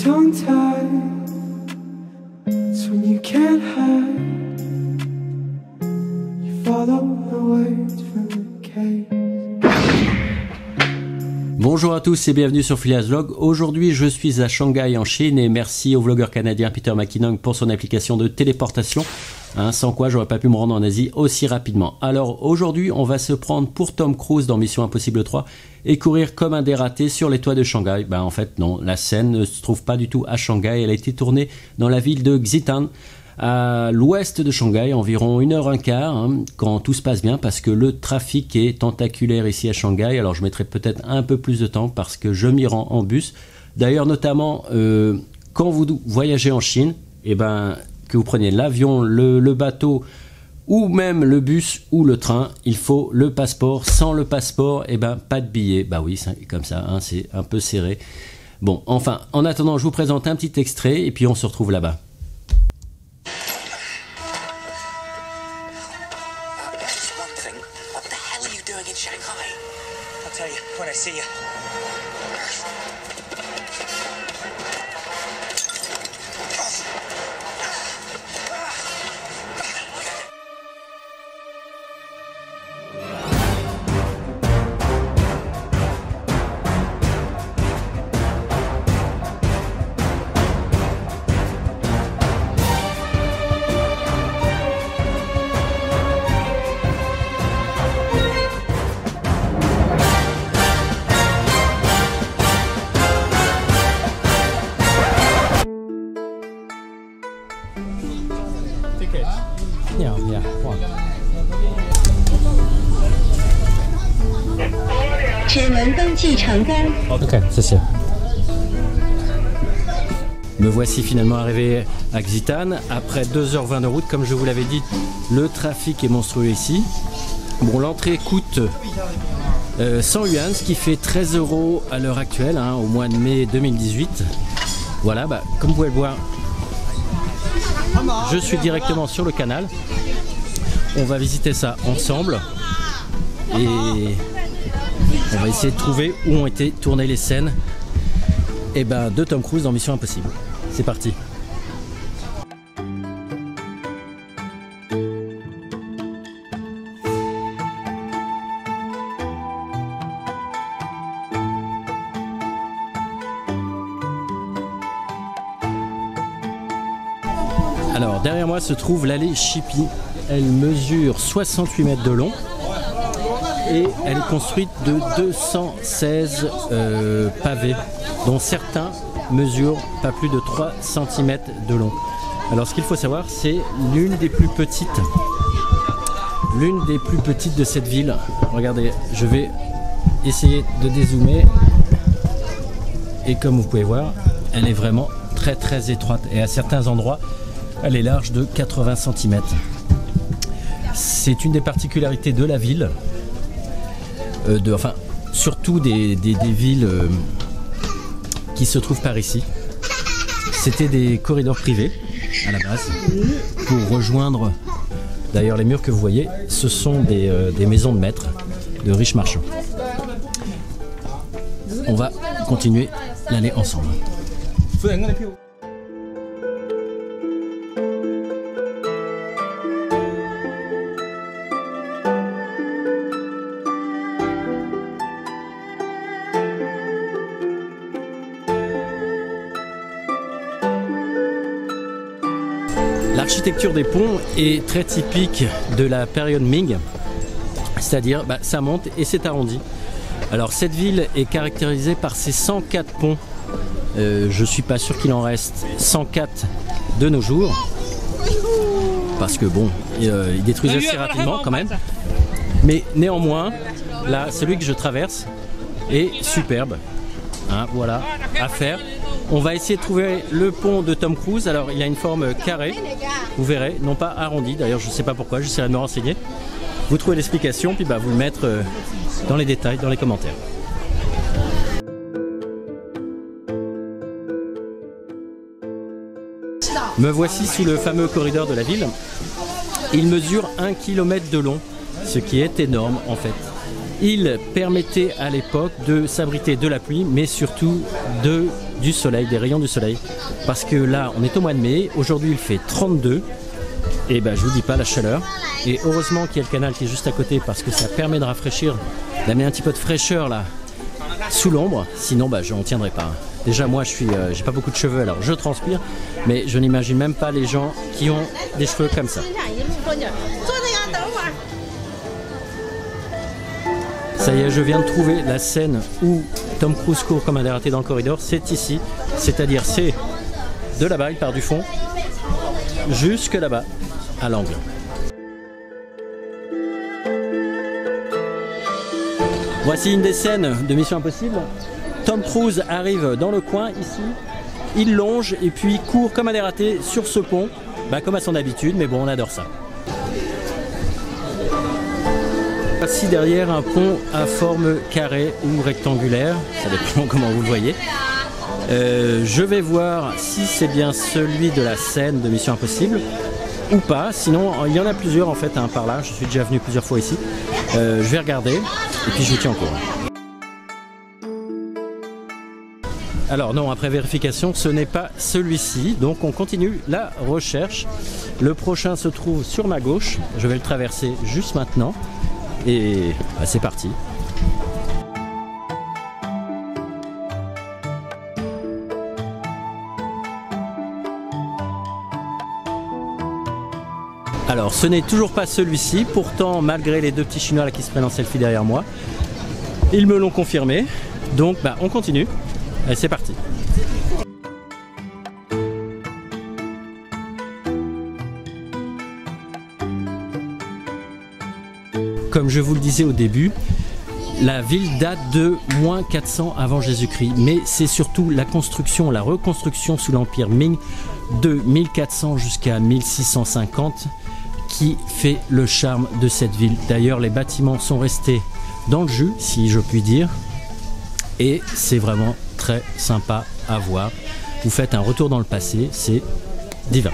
tongue-tied. It's when you can't hide. You follow the words from the cave. Bonjour à tous et bienvenue sur Phileas Vlog. Aujourd'hui je suis à Shanghai en Chine et merci au vlogueur canadien Peter McKinnon pour son application de téléportation, sans quoi j'aurais pas pu me rendre en Asie aussi rapidement. Alors aujourd'hui on va se prendre pour Tom Cruise dans Mission Impossible 3 et courir comme un dératé sur les toits de Shanghai. En fait non, la scène ne se trouve pas du tout à Shanghai, elle a été tournée dans la ville de Xitan, à l'ouest de Shanghai, environ 1h15, quand tout se passe bien, parce que le trafic est tentaculaire ici à Shanghai. Alors je mettrai peut-être un peu plus de temps parce que je m'y rends en bus. D'ailleurs notamment quand vous voyagez en Chine, que vous preniez l'avion, le bateau ou même le bus ou le train, il faut le passeport. Sans le passeport, pas de billet. Oui, c'est comme ça, c'est un peu serré. Bon, enfin, en attendant, je vous présente un petit extrait et puis on se retrouve là-bas. When I see you. Ok, c'est sûr. Me voici finalement arrivé à Xitan après 2h20 de route. Comme je vous l'avais dit, le trafic est monstrueux ici. Bon, l'entrée coûte 100 yuan, ce qui fait 13 € à l'heure actuelle, au mois de mai 2018. Voilà, comme vous pouvez le voir, je suis directement sur le canal. On va visiter ça ensemble et on va essayer de trouver où ont été tournées les scènes de Tom Cruise dans Mission Impossible. C'est parti. Alors derrière moi se trouve l'allée Shippy. Elle mesure 68 mètres de long et elle est construite de 216 pavés, dont certains mesurent pas plus de 3 cm de long. Alors ce qu'il faut savoir, c'est l'une des plus petites de cette ville. Regardez, je vais essayer de dézoomer et comme vous pouvez voir, elle est vraiment très très étroite et à certains endroits elle est large de 80 cm. C'est une des particularités de la ville, surtout des villes qui se trouvent par ici. C'était des corridors privés à la base pour rejoindre, d'ailleurs les murs que vous voyez, ce sont des maisons de maîtres, de riches marchands. On va continuer l'année ensemble. L'architecture des ponts est très typique de la période Ming, c'est-à-dire ça monte et c'est arrondi. Alors cette ville est caractérisée par ses 104 ponts. Je suis pas sûr qu'il en reste 104 de nos jours, parce que bon, ils détruisent assez rapidement quand même. Mais néanmoins, là, celui que je traverse est superbe. Voilà, à faire. On va essayer de trouver le pont de Tom Cruise. Alors il a une forme carrée, vous verrez, non pas arrondi. D'ailleurs je ne sais pas pourquoi, j'essaierai de me renseigner. Vous trouvez l'explication, puis vous le mettre dans les détails, dans les commentaires. Me voici sous le fameux corridor de la ville. Il mesure 1 km de long, ce qui est énorme en fait. Il permettait à l'époque de s'abriter de la pluie, mais surtout de du soleil, des rayons du soleil. Parce que là, on est au mois de mai, aujourd'hui il fait 32. Et ben je vous dis pas la chaleur. Et heureusement qu'il y a le canal qui est juste à côté parce que ça permet de rafraîchir, d'amener un petit peu de fraîcheur là sous l'ombre. Sinon bah je n'en tiendrai pas. Déjà moi j'ai pas beaucoup de cheveux alors je transpire, mais je n'imagine même pas les gens qui ont des cheveux comme ça. Ça y est, je viens de trouver la scène où Tom Cruise court comme un dératé dans le corridor. C'est ici, c'est-à-dire c'est de là-bas, il part du fond jusque là-bas à l'angle. Voici une des scènes de Mission Impossible. Tom Cruise arrive dans le coin ici, il longe et puis court comme un dératé sur ce pont, bah, comme à son habitude, mais bon, on adore ça. Voici derrière un pont à forme carrée ou rectangulaire, ça dépend comment vous le voyez. Je vais voir si c'est bien celui de la scène de Mission Impossible ou pas, sinon il y en a plusieurs en fait hein, par là, je suis déjà venu plusieurs fois ici. Je vais regarder et puis je vous tiens au courant. Alors non, après vérification, ce n'est pas celui-ci, donc on continue la recherche. Le prochain se trouve sur ma gauche, je vais le traverser juste maintenant et bah, c'est parti. Alors ce n'est toujours pas celui-ci, pourtant malgré les deux petits chinois là qui se prennent en selfie derrière moi, ils me l'ont confirmé, donc bah, on continue, allez c'est parti. Comme je vous le disais au début, la ville date de moins 400 avant Jésus-Christ, mais c'est surtout la construction, la reconstruction sous l'Empire Ming de 1400 jusqu'à 1650 qui fait le charme de cette ville. D'ailleurs, les bâtiments sont restés dans le jus, si je puis dire, et c'est vraiment très sympa à voir. Vous faites un retour dans le passé, c'est divin.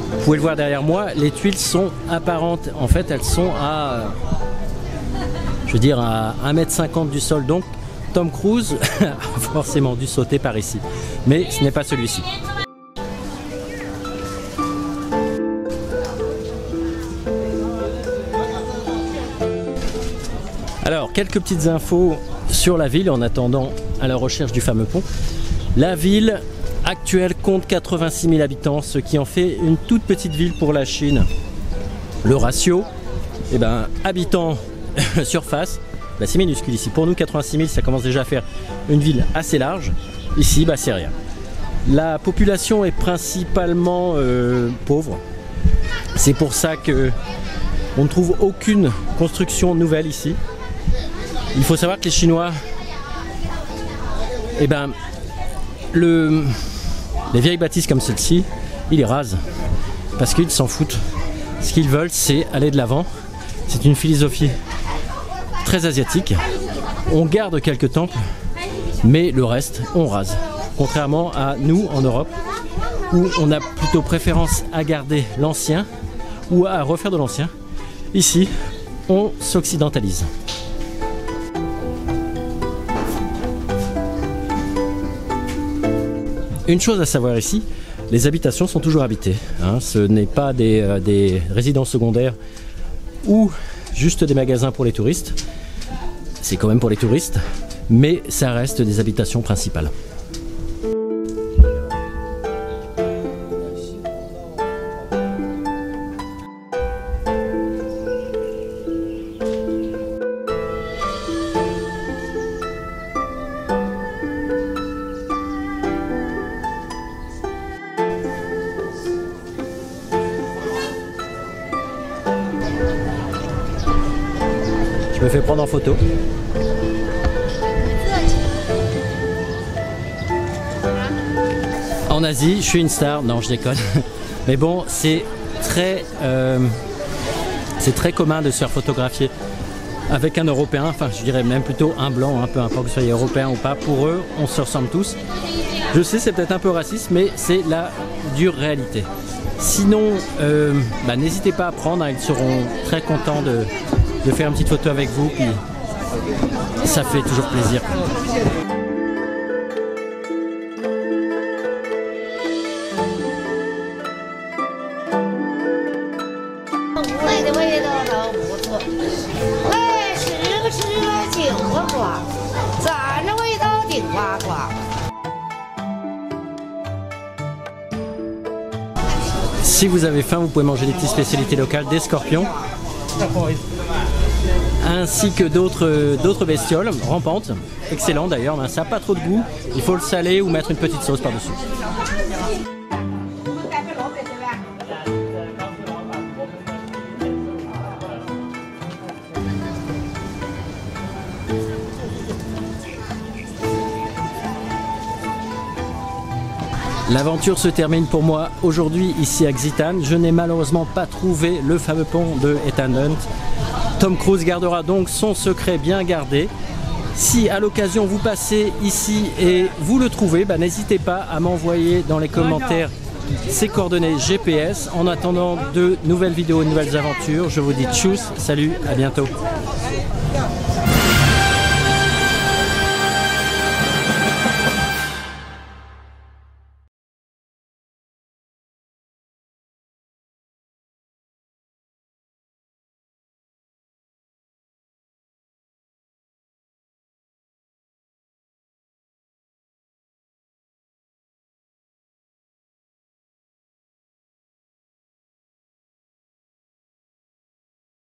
Vous pouvez le voir derrière moi, les tuiles sont apparentes. En fait, elles sont à, je veux dire, à 1,50 m du sol. Donc, Tom Cruise a forcément dû sauter par ici. Mais ce n'est pas celui-ci. Alors, quelques petites infos sur la ville en attendant à la recherche du fameux pont. La ville actuelle compte 86 000 habitants, ce qui en fait une toute petite ville pour la Chine. Le ratio, eh ben, habitants surface, bah, c'est minuscule ici. Pour nous, 86 000, ça commence déjà à faire une ville assez large. Ici, bah, c'est rien. La population est principalement pauvre. C'est pour ça que on ne trouve aucune construction nouvelle ici. Il faut savoir que les Chinois, eh ben, les vieilles bâtisses comme celle-ci, ils les rasent parce qu'ils s'en foutent. Ce qu'ils veulent, c'est aller de l'avant. C'est une philosophie très asiatique. On garde quelques temples, mais le reste, on rase. Contrairement à nous en Europe, où on a plutôt préférence à garder l'ancien ou à refaire de l'ancien. Ici, on s'occidentalise. Une chose à savoir ici, les habitations sont toujours habitées. Hein. Ce n'est pas des résidences secondaires ou juste des magasins pour les touristes. C'est quand même pour les touristes, mais ça reste des habitations principales. Je me fais prendre en photo. En Asie, je suis une star. Non, je déconne. Mais bon, c'est très commun de se faire photographier avec un Européen. Enfin, je dirais même plutôt un blanc, hein, peu importe que vous soyez européen ou pas. Pour eux, on se ressemble tous. Je sais, c'est peut-être un peu raciste, mais c'est la dure réalité. Sinon, n'hésitez pas à prendre, hein, ils seront très contents de faire une petite photo avec vous, puis ça fait toujours plaisir. Si vous avez faim, vous pouvez manger des petites spécialités locales, des scorpions, ainsi que d'autres bestioles rampantes, excellent d'ailleurs, mais ça n'a pas trop de goût, il faut le saler ou mettre une petite sauce par-dessus. L'aventure se termine pour moi aujourd'hui ici à Xi'an. Je n'ai malheureusement pas trouvé le fameux pont de Ethan Hunt. Tom Cruise gardera donc son secret bien gardé. Si à l'occasion vous passez ici et vous le trouvez, n'hésitez pas à m'envoyer dans les commentaires ses coordonnées GPS. En attendant de nouvelles vidéos, de nouvelles aventures, je vous dis tchuss, salut, à bientôt.